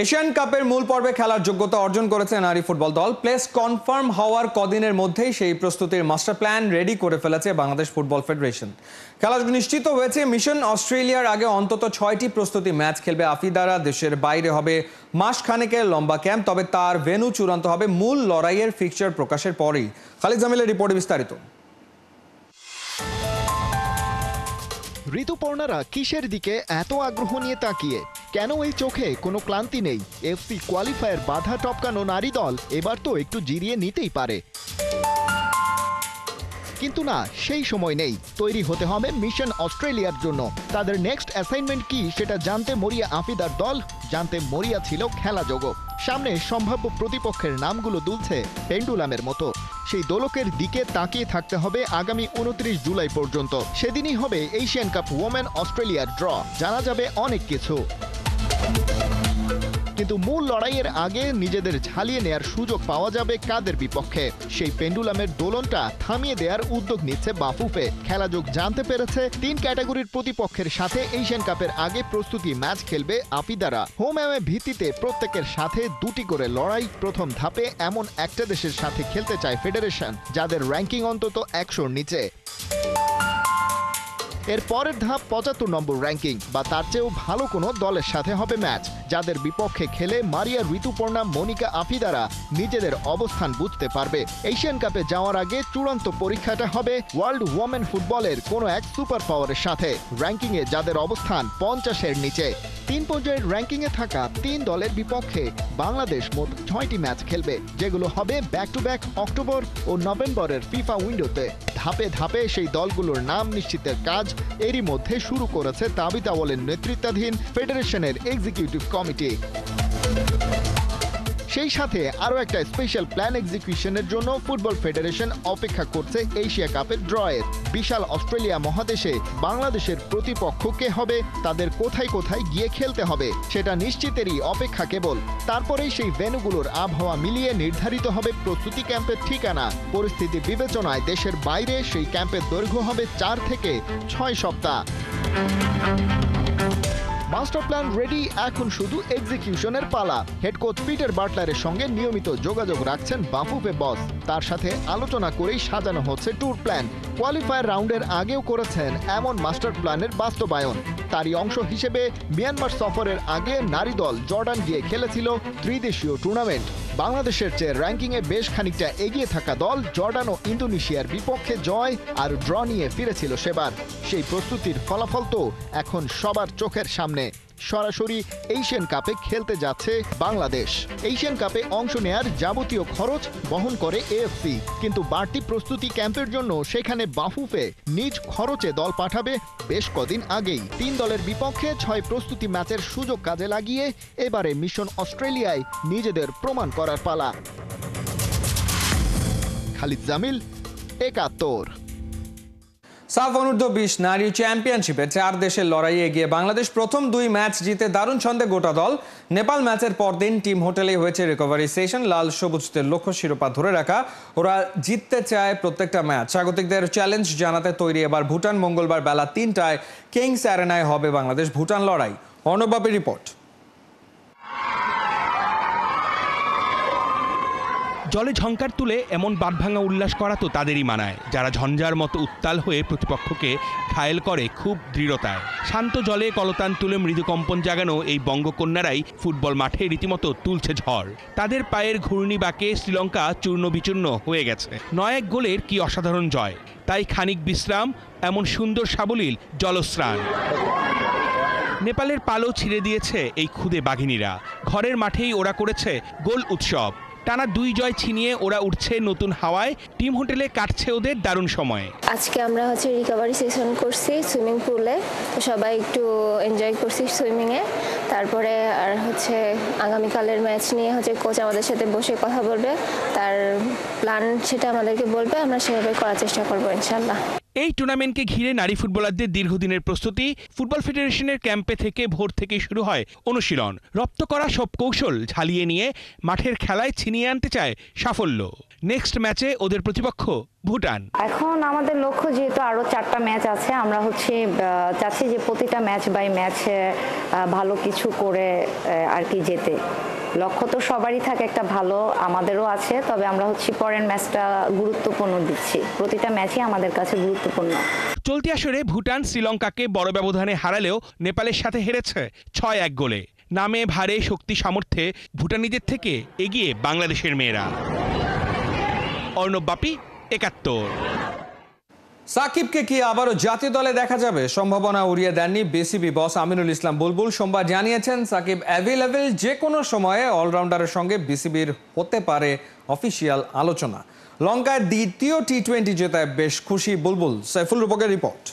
Asian কাপের মূল পর্বে খেলার যোগ্যতা অর্জন করেছে নারী ফুটবল দল। প্লেস কনফার্ম হওয়ার কদিনের মধ্যেই সেই প্রস্তুতির মাস্টার প্ল্যান রেডি করে ফেলেছে বাংলাদেশ ফুটবল ফেডারেশন। খেলা নিশ্চিত হয়েছে মিশন অস্ট্রেলিয়ার আগে অন্তত 6টি প্রস্তুতি ম্যাচ খেলবে আফিদারা। দেশের বাইরে হবে মাস খানেকের লম্বা ক্যাম্প, তবে তার ভেন্যু চূড়ান্ত হবে মূল লড়াইয়ের ফিক্সচার প্রকাশের পরেই। খালিদ জামিলের রিপোর্টে বিস্তারিত। ঋতুপর্ণারা কিসের দিকে এত আগ্রহ নিয়ে তাকিয়ে? কেন এই চোখে কোনো ক্লান্তি নেই? এফসি কোয়ালিফায়ার বাধা টপকানো নারী দল এবার তো একটু জিরিয়ে নিতেই পারে, কিন্তু না, সেই সময় নেই। তৈরি হতে হবে মিশন অস্ট্রেলিয়ার জন্য। তাদের নেক্সট অ্যাসাইনমেন্ট কি সেটা জানতে মরিয়া আফিদার দল, জানতে মরিয়া ছিল খেলা জগৎ। সামনে সম্ভাব্য প্রতিপক্ষের নামগুলো দুলছে পেন্ডুলামের মতো। সেই দোলকের দিকে তাকিয়ে থাকতে হবে আগামী 29 জুলাই পর্যন্ত। সেদিনই হবে এশিয়ান কাপ ওমেন অস্ট্রেলিয়ার ড্র, জানা যাবে অনেক কিছু। কিন্তু মূল লড়াইয়ের আগে নিজেদের ঝালিয়ে নেয়ার সুযোগ পাওয়া যাবে কাদের বিপক্ষে? সেই পেন্ডুলামের দোলনটা থামিয়ে দেওয়ার উদ্যোগ নিচ্ছে বাফুফে। খেলাযোগ জানতে পেরেছে 3 ক্যাটাগরির প্রতিপক্ষের সাথে এশিয়ান কাপের আগে প্রস্তুতি ম্যাচ খেলবে আফিদারা। হোম অ্যাওয়ে ভিত্তিতে প্রত্যেকের সাথে 2টি করে লড়াই। প্রথম ধাপে এমন একটা দেশের সাথে খেলতে চায় ফেডারেশন যাদের র্যাঙ্কিং অন্তত 100-র নিচে। এর পরের ধাপ 75 নম্বর র্যাঙ্কিং বা তার চেয়েও ভালো কোনো দলের সাথে হবে ম্যাচ, যাদের বিপক্ষে খেলে মারিয়া, ঋতুপর্ণা, মনিকা, আফিদারা নিজেদের অবস্থান বুঝতে পারবে। এশিয়ান কাপে যাওয়ার আগে চূড়ান্ত পরীক্ষাটা হবে ওয়ার্ল্ড ওমেন ফুটবলের কোনো এক সুপার পাওয়ারের সাথে, র্যাঙ্কিংয়ে যাদের অবস্থান 50-এর নিচে। 3 পর্যায়ের র্যাঙ্কিংয়ে থাকা 3 দলের বিপক্ষে বাংলাদেশ মোট 6টি ম্যাচ খেলবে, যেগুলো হবে ব্যাক টু ব্যাক অক্টোবর ও নভেম্বরের ফিফা উইন্ডোতে। ধাপে ধাপে সেই দলগুলোর নাম নিশ্চিতের কাজ এরই মধ্যে শুরু করেছে তাবিথ আউয়ালের নেতৃত্বাধীন ফেডারেশনের এক্সিকিউটিভ কমিটি। সেই সাথে আরও একটা স্পেশাল প্ল্যান এক্সিকিউশনের জন্য ফুটবল ফেডারেশন অপেক্ষা করছে এশিয়া কাপের ড্রয়ের। বিশাল অস্ট্রেলিয়া মহাদেশে বাংলাদেশের প্রতিপক্ষ কে হবে, তাদের কোথায় কোথায় গিয়ে খেলতে হবে সেটা নিশ্চিতেরই অপেক্ষা কেবল। তারপরেই সেই ভেন্যুগুলোর আবহাওয়া মিলিয়ে নির্ধারিত হবে প্রস্তুতি ক্যাম্পের ঠিকানা। পরিস্থিতি বিবেচনায় দেশের বাইরে সেই ক্যাম্পের দৈর্ঘ্য হবে 4 থেকে 6 সপ্তাহ। মাস্টার প্ল্যান রেডি, এখন শুধু এক্সিকিউশনের পালা। হেড কোচ পিটার বাটলারের সঙ্গে নিয়মিত যোগাযোগ রাখছেন বাফুফে বস। তার সাথে আলোচনা করেই সাজানো হচ্ছে ট্যুর প্ল্যান। কোয়ালিফায়ার রাউন্ডের আগেও করেছেন এমন মাস্টার প্ল্যানের বাস্তবায়ন। তারই অংশ হিসেবে মিয়ানমার সফরের আগে নারী দল জর্ডান গিয়ে খেলেছিল ত্রিদেশীয় টুর্নামেন্ট। বাংলাদেশের চেয়ে র্যাঙ্কিংয়ে বেশ খানিকটা এগিয়ে থাকা দল জর্ডান ও ইন্দোনেশিয়ার বিপক্ষে জয় আর ড্র নিয়ে ফিরেছিল সেবার। সেই প্রস্তুতির ফলাফল তো এখন সবার চোখের সামনে। সরাসরি এশিয়ান কাপে খেলতে যাচ্ছে বাংলাদেশ। এশিয়ান কাপে অংশ নেয়ার যাবতীয় খরচ বহন করে এএফসি, কিন্তু বাড়তি প্রস্তুতি ক্যাম্পের জন্য সেখানে বাফুফে নিজ খরচে দল পাঠাবে বেশ কদিন আগেই। 3 দলের বিপক্ষে 6 প্রস্তুতি ম্যাচের সুযোগ কাজে লাগিয়ে এবারে মিশন অস্ট্রেলিয়ায় নিজেদের প্রমাণ করার পালা। খালিদ জামিল, 71। সাফ অনূর্ধ্ব-20 নারী চ্যাম্পিয়নশিপে 4 দেশের লড়াইয়ে এগিয়ে বাংলাদেশ প্রথম 2 ম্যাচ জিতে দারুণ ছন্দে গোটা দল। নেপাল ম্যাচের পরদিন টিম হোটেলে হয়েছে রিকভারি সেশন। লাল সবুজদের লক্ষ্য শিরোপা ধরে রাখা, ওরা জিততে চায় প্রত্যেকটা ম্যাচ। স্বাগতিকদের চ্যালেঞ্জ জানাতে তৈরি এবার ভুটান। মঙ্গলবার বেলা 3টায় কিংস অ্যারেনায় হবে বাংলাদেশ ভুটান লড়াই। অর্ণবাবের রিপোর্ট। জলে ঝংকার তুলে এমন বাঁধভাঙা উল্লাস করা তো তাদেরই মানায়, যারা ঝঞ্ঝার মতো উত্তাল হয়ে প্রতিপক্ষকে ঘায়েল করে খুব দৃঢ়তায়। শান্ত জলে কলতান তুলে মৃদু কম্পন জাগানো এই বঙ্গকন্যারাই ফুটবল মাঠে রীতিমতো তুলছে ঝড়। তাদের পায়ের ঘূর্ণি বাঁকে শ্রীলঙ্কা চূর্ণ বিচূর্ণ হয়ে গেছে। 9-1 গোলের কি অসাধারণ জয়, তাই খানিক বিশ্রাম, এমন সুন্দর সাবলীল জলস্নান। নেপালের পালও ছিঁড়ে দিয়েছে এই ক্ষুদে বাঘিনীরা। ঘরের মাঠেই ওরা করেছে গোল উৎসব। টানা 2 জয় ছিনিয়ে ওরা উঠছে নতুন হাওয়ায়। টিম হোটেলে কাটছে ওদের দারুণ সময়। আজকে আমরা রিকভারি সেশন করছি সুইমিং পুলে, তো সবাই একটু এনজয় করছি সুইমিংয়ে। তারপরে আর আগামীকালের ম্যাচ নিয়ে কোচ আমাদের সাথে বসে কথা বলবে, তার প্ল্যান সেটা আমাদেরকে বলবে, আমরা সেভাবে করার চেষ্টা করবো ইনশাল্লাহ। এই টুর্নামেন্টকে ঘিরে নারী ফুটবলারদের দীর্ঘদিনের প্রস্তুতি। ফুটবল ফেডারেশনের ক্যাম্পে থেকে ভোর থেকেই শুরু হয় অনুশীলন। রপ্ত করা সব কৌশল ঝালিয়ে নিয়ে মাঠের খেলায় ছিনিয়ে আনতে চায় সাফল্য। নেক্সট ম্যাচে ওদের প্রতিপক্ষ ভুটান। এখন আমাদের লক্ষ্য যেহেতু আরো 4টা ম্যাচ আছে, আমরা চাচ্ছি যে প্রতিটা ম্যাচ বাই ম্যাচ ভালো কিছু করে আর কি যেতে। লক্ষ্য তো সবারই থাকে একটা ভালো, আমাদেরও আছে, তবে আমরা পরের ম্যাচটা গুরুত্বপূর্ণ দিচ্ছি। প্রতিটা ম্যাচই আমাদের কাছে গুরুত্বপূর্ণ। চলতি আসরে ভুটান শ্রীলঙ্কাকে বড় ব্যবধানে হারালেও নেপালের সাথে হেরেছে 6-1 গোলে। নামে ভারে শক্তি সামর্থ্যে ভুটানিদের থেকে এগিয়ে বাংলাদেশের মেয়েরা। অর্ণব বাপি, ৭১। সাকিবকে কি আবারও জাতীয় দলে দেখা যাবে? সম্ভাবনা উড়িয়ে দেননি বিসিবি বস আমিনুল ইসলাম বুলবুল। সোমবার জানিয়েছেন সাকিব অ্যাভেলেবেল, যে কোনো সময়ে অলরাউন্ডারের সঙ্গে বিসিবির হতে পারে অফিসিয়াল আলোচনা। লঙ্কায় দ্বিতীয় টি-20 জেতায় বেশ খুশি বুলবুল। সাইফুল রূপকের রিপোর্ট।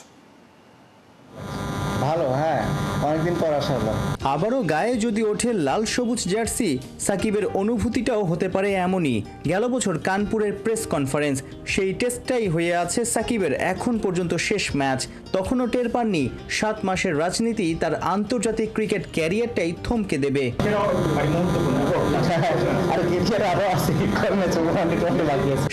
ভালো, হ্যাঁ, অনেকদিন পর আসা হলো। আবারও গায়ে যদি ওঠে লাল সবুজ জার্সি, সাকিবের অনুভূতিটাও হতে পারে এমনই। গেল বছর কানপুরের প্রেস কনফারেন্স, সেই টেস্টটাই হয়ে আছে সাকিবের এখন পর্যন্ত শেষ ম্যাচ। তখনও টের পাননি 7 মাসের রাজনীতি তার আন্তর্জাতিক ক্রিকেট ক্যারিয়ারটাই থমকে দেবে।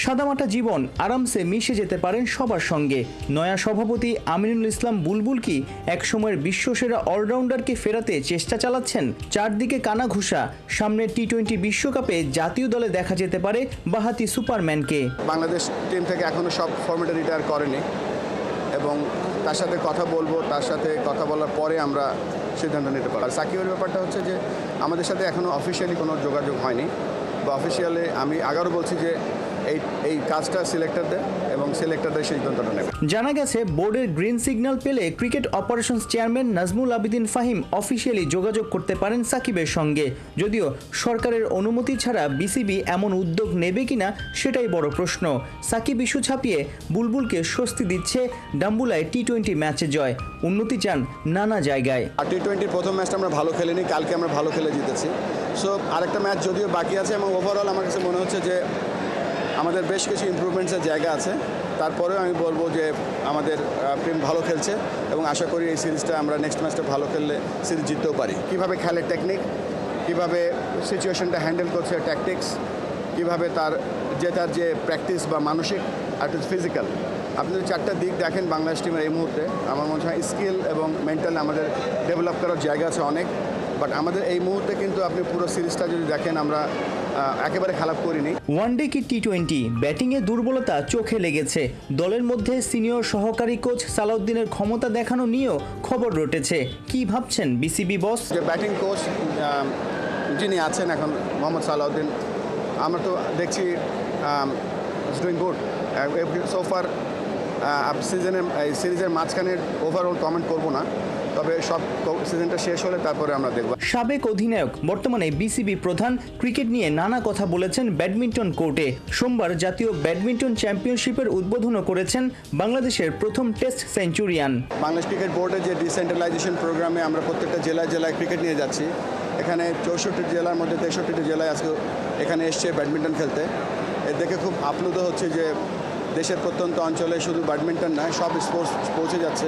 সাদামাটা জীবন, আরামসে মিশে যেতে পারেন সবার সঙ্গে। নয়া সভাপতি আমিনুল ইসলাম বুলবুল কি একসময়ের বিশ্বসেরা অলরাউন্ডারকে ফেরাতে চেষ্টা চালাচ্ছেন? চারদিকে কানাঘুষা, সামনে টি-20 বিশ্বকাপে জাতীয় দলে দেখা যেতে পারে বাহাতি সুপারম্যানকে। বাংলাদেশ টিম থেকে এখনো সব ফরম্যাটে রিটায়ার করেনি এবং তার সাথে কথা বলবো, তার সাথে কথা বলার পরে আমরা সিদ্ধান্ত নিতে পারবো। আর সাকিবের ব্যাপারটা হচ্ছে যে আমাদের সাথে এখনো অফিসিয়ালি কোনো যোগাযোগ হয়নি, বা অফিসিয়ালি আমি আগারও বলছি যে এই কাজটা সিলেক্টরদের এবং সিলেক্টরদের সিদ্ধান্তটা নেবে। জানা গেছে বোর্ডের গ্রিন সিগন্যাল পেলে cricket operations chairman Nazmul Abedin Fahim officially যোগাযোগ করতে পারেন সাকিবের সঙ্গে। যদিও সরকারের অনুমতি ছাড়া বিসিবি এমন উদ্যোগ নেবে কিনা সেটাই বড় প্রশ্ন। সাকিব ইস্যু ছাপিয়ে বুলবুলকে স্বস্তি দিচ্ছে ডাম্বুলায় টি-20 ম্যাচে জয়। উন্নতি চান নানা জায়গায়। আর টি-20 প্রথম ম্যাচটা আমরা ভালো খেলিনি, কালকে আমরা ভালো খেলে জিতেছি। সো আরেকটা ম্যাচ যদিও বাকি আছে এবং ওভারঅল আমার কাছে মনে হচ্ছে যে আমাদের বেশ কিছু ইমপ্রুভমেন্টসের জায়গা আছে। তারপরেও আমি বলবো যে আমাদের টিম ভালো খেলছে এবং আশা করি এই সিরিজটা আমরা নেক্সট ম্যাচটা ভালো খেললে সিরিজ জিততেও পারি। কীভাবে খেলে টেকনিক, কীভাবে সিচুয়েশনটা হ্যান্ডেল করছে ট্যাকটিক্স, কীভাবে তার যে প্র্যাকটিস বা মানসিক আর ফিজিক্যাল, আপনি যদি 4টা দিক দেখেন বাংলাদেশ টিমের এই মুহূর্তে, আমার মনে হয় স্কিল এবং মেন্টাল আমাদের ডেভেলপ করার জায়গা আছে অনেক। বাট আমাদের এই মুহূর্তে কিন্তু আপনি পুরো সিরিজটা যদি দেখেন আমরা একেবারে খারাপ করিনি। ওয়ানডে কি টি-20, ব্যাটিংয়ে দুর্বলতা চোখে লেগেছে। দলের মধ্যে সিনিয়র সহকারী কোচ সালাউদ্দিনের ক্ষমতা দেখানো নিয়েও খবর রটেছে। কি ভাবছেন বিসিবি বস? যে ব্যাটিং কোচ যিনি আছেন এখন মোহাম্মদ সালাউদ্দিন, আমরা তো দেখছি ইজ ডুইং গুড সোফার। সিরিজের মাঝখানের ওভারঅল কমেন্ট করব না, তবে সব সিজনটা শেষ হলে তারপরে আমরা দেখব। সাবেক অধিনায়ক, বর্তমানে বিসিবি প্রধান, ক্রিকেট নিয়ে নানা কথা বলেছেন ব্যাডমিন্টন কোর্টে। সোমবার জাতীয় ব্যাডমিন্টন চ্যাম্পিয়নশিপের উদ্বোধনও করেছেন বাংলাদেশের প্রথম টেস্ট সেঞ্চুরিয়ান। বাংলাদেশ ক্রিকেট বোর্ডের যে ডিসেন্ট্রালাইজেশন প্রোগ্রামে আমরা প্রত্যেকটা জেলায় ক্রিকেট নিয়ে যাচ্ছি। এখানে 64 জেলার মধ্যে 63টি জেলায় আজকে এখানে এসছে ব্যাডমিন্টন খেলতে। এর দেখে খুব আপ্লুত হচ্ছে যে দেশের প্রত্যন্ত অঞ্চলে শুধু ব্যাডমিন্টন নয়, সব স্পোর্টস পৌঁছে যাচ্ছে।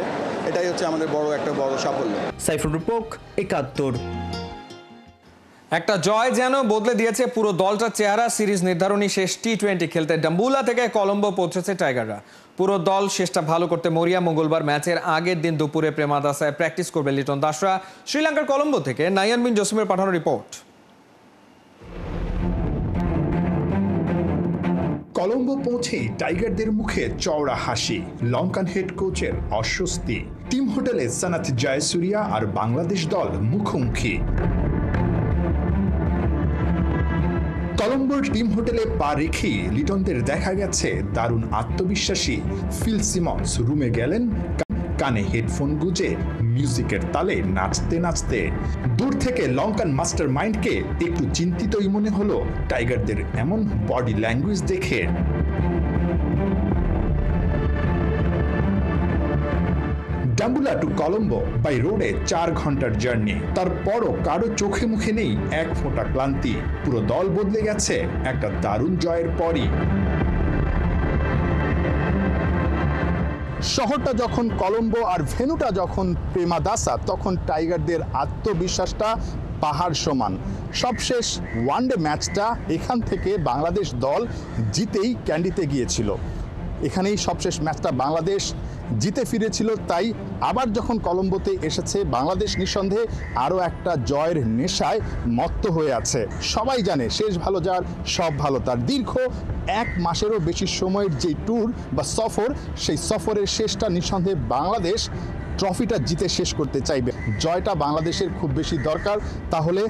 এটাই হচ্ছে আমাদের একটা বড় সাফল্য। সাইফুল রূপক, ৭১। একটা জয় যেন বদলে দিয়েছে পুরো দলটার চেহারা। সিরিজ নির্ধারণী শেষ টি-20 খেলতে ডাম্বুলা থেকে কলম্বো পৌঁছেছে টাইগাররা। পুরো দল শেষটা ভালো করতে মরিয়া। মঙ্গলবার ম্যাচের আগের দিন দুপুরে প্রেমাদাসায় প্র্যাকটিস করবে লিটন দাসরা। শ্রীলঙ্কার কলম্বো থেকে নাইয়ান বিন জসিমের পাঠানো রিপোর্ট। কলম্বো পৌঁছেই টাইগারদের মুখে চওড়া হাসি, লঙ্কান হেড কোচের অস্বস্তি। টিম হোটেলে সানাত জয়সুরিয়া আর বাংলাদেশ দল মুখোমুখি। কলম্বোর টিম হোটেলে পা রেখেই লিটনদের দেখা গেছে দারুণ আত্মবিশ্বাসী। ফিল সিমন্স রুমে গেলেন কানে হেডফোন গুজে, মিউজিকের তালে নাচতে নাচতে। দূর থেকে লঙ্কান মাস্টার মাইন্ডকে একটু চিন্তিতই মনে হলো টাইগারদের এমন বডি ল্যাঙ্গুয়েজ দেখে। ডাম্বুলা টু কলম্বো বাই রোডে 4 ঘন্টার জার্নি। তারপরও কারো চোখে মুখে নেই এক ফোঁটা ক্লান্তি। পুরো দল বদলে গেছে একটা দারুণ জয়ের পরই। শহরটা যখন কলম্বো আর ভেন্যুটা যখন প্রেমাদাসা, তখন টাইগারদের আত্মবিশ্বাসটা পাহাড় সমান। সবশেষ ওয়ানডে ম্যাচটা এখান থেকে বাংলাদেশ দল জিতেই ক্যান্ডিতে গিয়েছিল। এখানেই সবশেষ ম্যাচটা বাংলাদেশ জিতে ফিরেছিল। তাই আবার যখন কলম্বোতে এসেছে বাংলাদেশ নিঃসন্দেহে আরও একটা জয়ের নেশায় মত্ত হয়ে আছে। সবাই জানে শেষ ভালো যার সব ভালো তার। দীর্ঘ 1 মাসেরও বেশি সময়ের যে ট্যুর বা সফর, সেই সফরের শেষটা নিঃসন্দেহে বাংলাদেশ ট্রফিটা জিতে শেষ করতে চাইবে। জয়টা বাংলাদেশের খুব বেশি দরকার, তাহলে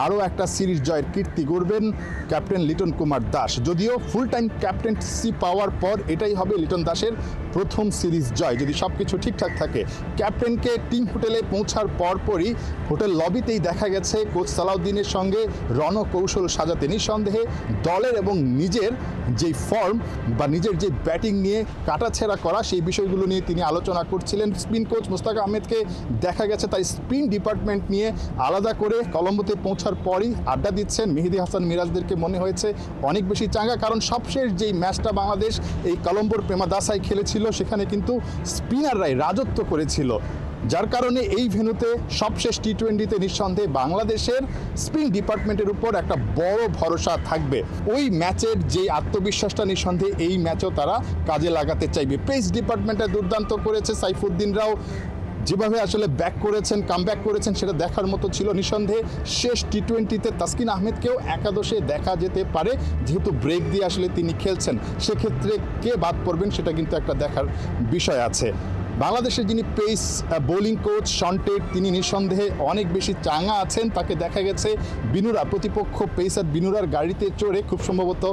আরও একটা সিরিজ জয়ের কীর্তি গড়বেন ক্যাপ্টেন লিটন কুমার দাস। যদিও ফুল টাইম ক্যাপ্টেন্সি পাওয়ার পর এটাই হবে লিটন দাসের প্রথম সিরিজ জয়, যদি সব কিছু ঠিকঠাক থাকে। ক্যাপ্টেনকে টিম হোটেলে পৌঁছার পরপরই হোটেল লবিতেই দেখা গেছে কোচ সালাউদ্দিনের সঙ্গে রণকৌশল সাজাতে। নিঃসন্দেহে দলের এবং নিজের যেই ফর্ম বা নিজের যে ব্যাটিং নিয়ে কাটাছেঁড়া করা, সেই বিষয়গুলো নিয়ে তিনি আলোচনা করছিলেন। স্পিন কোচ মুস্তাক আহমেদকে দেখা গেছে তাই স্পিন ডিপার্টমেন্ট নিয়ে আলাদা করে কলম্বোতে পৌঁছার পরই আড্ডা দিচ্ছেন। মেহেদী হাসান মিরাজদেরকে মনে হয়েছে অনেক বেশি চাঙ্গা, কারণ সবশেষ যেই ম্যাচটা বাংলাদেশ এই কলম্বোর প্রেমাদাসায় খেলেছিল সেখানে কিন্তু স্পিনাররাই রাজত্ব করেছিল, যার কারণে এই ভেন্যুতে সবশেষ টি-20তে নিঃসন্দেহে বাংলাদেশের স্পিন ডিপার্টমেন্টের উপর একটা বড় ভরসা থাকবে। ওই ম্যাচের যে আত্মবিশ্বাসটা নিঃসন্দেহে এই ম্যাচেও তারা কাজে লাগাতে চাইবে। পেস ডিপার্টমেন্টে দুর্দান্ত করেছে সাইফুদ্দিনরাও, যেভাবে আসলে ব্যাক করেছেন, কামব্যাক করেছেন, সেটা দেখার মতো ছিল। নিঃসন্দেহে শেষ টি-20তে তাসকিন আহমেদকেও একাদশে দেখা যেতে পারে, যেহেতু ব্রেক দিয়ে আসলে তিনি খেলছেন। সেক্ষেত্রে কে বাদ পড়বেন সেটা কিন্তু একটা দেখার বিষয় আছে। বাংলাদেশের যিনি পেস বোলিং কোচ শন্টেড, তিনি নিঃসন্দেহে অনেক বেশি চাঙ্গা আছেন। তাকে দেখা গেছে বিনুরা, প্রতিপক্ষ পেসার বিনুরার গাড়িতে চড়ে খুব সম্ভবত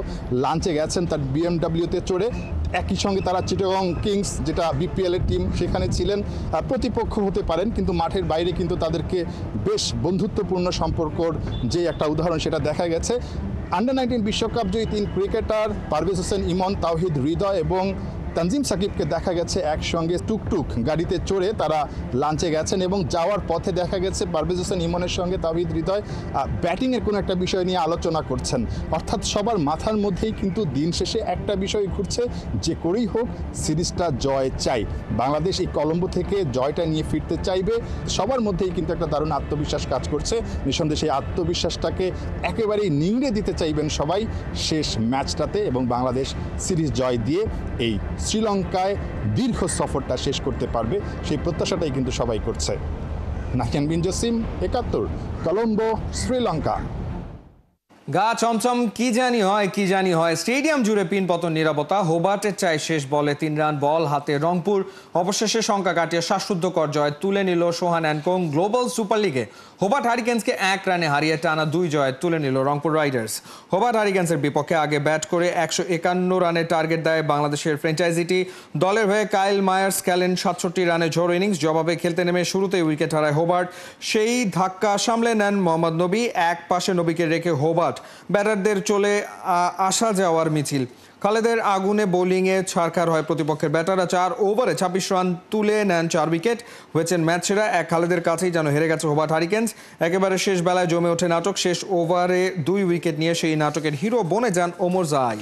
লাঞ্চে গেছেন তার বিএমডাব্লিউতে চড়ে। একই সঙ্গে তারা চিটাগং কিংস, যেটা বিপিএলের টিম, সেখানে ছিলেন। প্রতিপক্ষ হতে পারেন, কিন্তু মাঠের বাইরে কিন্তু তাদেরকে বেশ বন্ধুত্বপূর্ণ সম্পর্কর যে একটা উদাহরণ সেটা দেখা গেছে। আন্ডার-19 বিশ্বকাপ জয়ী 3 ক্রিকেটার পারভেজ হোসেন ইমন, তাওহিদ হৃদয় এবং তানজিম সাকিবকে দেখা গেছে একসঙ্গে টুকটুক গাড়িতে চড়ে তারা লাঞ্চে গেছেন, এবং যাওয়ার পথে দেখা গেছে পারভেজ হোসেন ইমনের সঙ্গে তাওহিদ হৃদয় ব্যাটিংয়ের কোনো একটা বিষয় নিয়ে আলোচনা করছেন। অর্থাৎ সবার মাথার মধ্যেই কিন্তু দিন শেষে একটা বিষয় ঘুরছে, যে করেই হোক সিরিজটা জয় চাই। বাংলাদেশ এই কলম্বো থেকে জয়টা নিয়ে ফিরতে চাইবে। সবার মধ্যেই কিন্তু একটা দারুণ আত্মবিশ্বাস কাজ করছে। নিঃসন্দেহে সেই আত্মবিশ্বাসটাকে একেবারেই নিংড়ে দিতে চাইবেন সবাই শেষ ম্যাচটাতে, এবং বাংলাদেশ সিরিজ জয় দিয়ে এই শ্রীলঙ্কায় দীর্ঘ সফরটা শেষ করতে পারবে, সেই প্রত্যাশাটাই কিন্তু সবাই করছে। নাহিয়ান বিন জসিম, 71, কলম্বো, শ্রীলঙ্কা। গা চমচম কি জানি হয় স্টেডিয়াম জুড়ে পিন পতন নিরাপত্তা। হোবার্টের চাই শেষ বলে 3 রান, বল হাতে রংপুর। অবশেষে শঙ্কা কাটিয়ে শ্বাসরুদ্ধকর জয় তুলে নিল সোহান অ্যান্ড কোং। গ্লোবাল সুপার লিগে হোবার্ট হারিকেন্সকে 1 রানে হারিয়ে টানা 2 জয় তুলে নিল রংপুর রাইডার্স। হোবার্ট হারিকেন্সের বিপক্ষে আগে ব্যাট করে 151 রানের টার্গেট দেয় বাংলাদেশের ফ্র্যাঞ্চাইজিটি। দলের হয়ে কাইল মায়ার্স খেলেন 67 রানে ঝড়ো ইনিংস। জবাবে খেলতে নেমে শুরুতেই উইকেট হারায় হোবার্ট। সেই ধাক্কা সামলে নেন মোহাম্মদ নবী। এক পাশে নবীকে রেখে হোবার্ট ব্যাটারদের চলে আসা যাওয়ার মিছিল। খালেদের আগুনে বোলিংয়ে ছাড়খাড় হয় প্রতিপক্ষের ব্যাটাররা। 4 ওভারে 26 রান তুলে নেন 4 উইকেট। হয়েছেন ম্যাচ সেরা। খালেদের কাছেই যেন হেরে গেছে হোবার্ট হারিকেন্স। একেবারে শেষ বেলায় জমে ওঠে নাটক। শেষ ওভারে 2 উইকেট নিয়ে সেই নাটকের হিরো বনে যান ওমর জাই।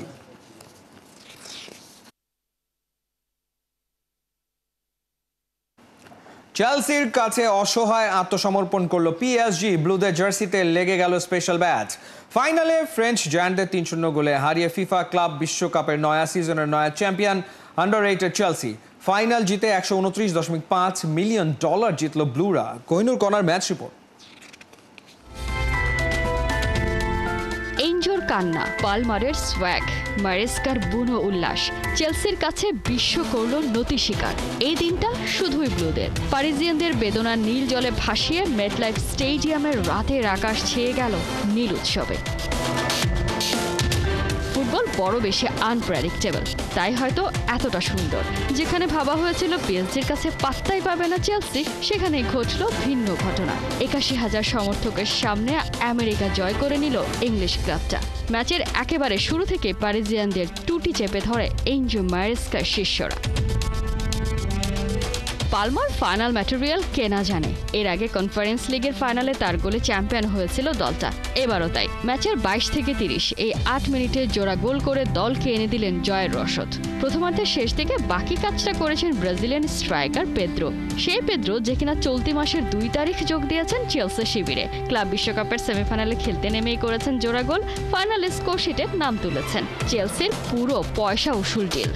চেলসির কাছে অসহায় আত্মসমর্পণ করলো পিএসজি। ব্লুদের জার্সিতে লেগে গেল স্পেশাল ব্যাচ। ফাইনালে ফ্রেঞ্চ জায়ান্টদের 3-0 গোলে হারিয়ে ফিফা ক্লাব বিশ্বকাপের নয়া সিজনের নয়া চ্যাম্পিয়ন আন্ডাররেটেড চেলসি। ফাইনাল জিতে $129.5 মিলিয়ন জিতল ব্লুরা। Kohinoor corner match report. এঞ্জোর কান্না, পালমারের সোয়াগ, মারেস্কার বুনো উল্লাস, চেলসির কাছে বিশ্ব করল নতি শিকার। এই দিনটা শুধুই ব্লুদের। প্যারিজিয়ানদের বেদনা নীল জলে ভাসিয়ে মেটলাইফ স্টেডিয়ামের রাতের আকাশ ছেয়ে গেল নীল উৎসবে। ফুটবল বড় বেশি আনপ্রেডিক্টেবল, তাই হয়তো এতটা সুন্দর। যেখানে ভাবা হয়েছিল পিএসজির কাছে পাত্তাই পাবে না চেলসি, সেখানেই ঘটল ভিন্ন ঘটনা। 81,000 সমর্থকের সামনে আমেরিকা জয় করে নিল ইংলিশ ক্লাবটা। ম্যাচের একেবারে শুরু থেকে প্যারিজিয়ানদের টুটি চেপে ধরে এনজো মারেস্কার শিষ্যরা। পালমার ফাইনাল ম্যাটেরিয়াল কেনা জানে। এর আগে কনফারেন্স লিগের ফাইনালে তার গোলে চ্যাম্পিয়ন হয়েছিল দলটা, এবারও তাই। ম্যাচের 22 থেকে 30 এই 8 মিনিটে জোড়া গোল করে দলকে এনে দিলেন জয়ের রসদ। প্রথমার্ধের শেষ থেকে বাকি কাজটা করেছেন ব্রাজিলিয়ান স্ট্রাইকার পেদ্রো। সেই পেদ্রো যে কিনা চলতি মাসের 2 তারিখ যোগ দিয়েছেন চেলসি শিবিরে। ক্লাব বিশ্বকাপের সেমিফাইনালে খেলতে নেমেই করেছেন জোড়া গোল, ফাইনালে স্কোর শিটে নাম তুলেছেন। চেলসির পুরো পয়সা উসুল ডিল।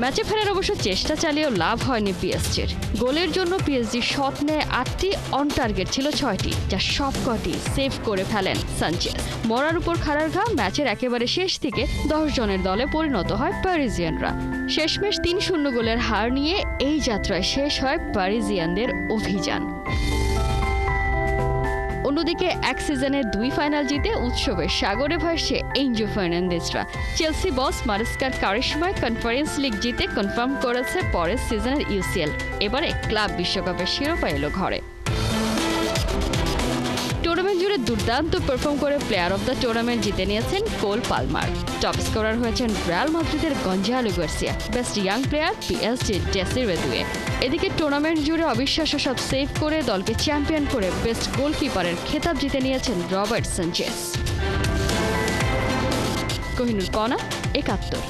ম্যাচে ফেরার অবশ্য চেষ্টা চালিয়েও লাভ হয়নি পিএসজির। গোলের জন্য পিএসজি শট নেয় 8টি, অন টার্গেট ছিল 6টি, যা সবকটি সেভ করে ফেলেন সানচেজ। মরার উপর খাড়ার ঘা। ম্যাচের একেবারে শেষ থেকে 10 জনের দলে পরিণত হয় প্যারিজিয়ানরা। শেষমেশ 3-0 গোলের হার নিয়ে এই যাত্রায় শেষ হয় প্যারিজিয়ানদের অভিযান। অন্যদিকে এক সিজনে 2 ফাইনাল জিতে উৎসবে সাগরে ভাসছে এনজো ফার্নান্দেজরা। চেলসি বস মারেস্কার কারিশমায় কনফারেন্স লিগ জিতে কনফার্ম করেছে পরের সিজনের ইউসিএল। এবারে ক্লাব বিশ্বকাপের শিরোপা এলো ঘরে। টুর্নামেন্ট জুড়ে দুর্দান্ত পারফর্ম করে প্লেয়ার অব দ্য টুর্নামেন্ট জিতে নিয়েছেন কোল পালমার। টপ স্কোরার হয়েছেন রিয়াল মাদ্রিদের Gonzalo Garcia, best young player PSG Desire Doue. এদিকে টুর্নামেন্ট জুড়ে অবিশ্বাস্য সব সেভ করে দলকে চ্যাম্পিয়ন করে বেস্ট গোলকিপারের খেতাব জিতে নিয়েছেন রবার্ট সানচেজ। কোহিনুর কণা, ৭১।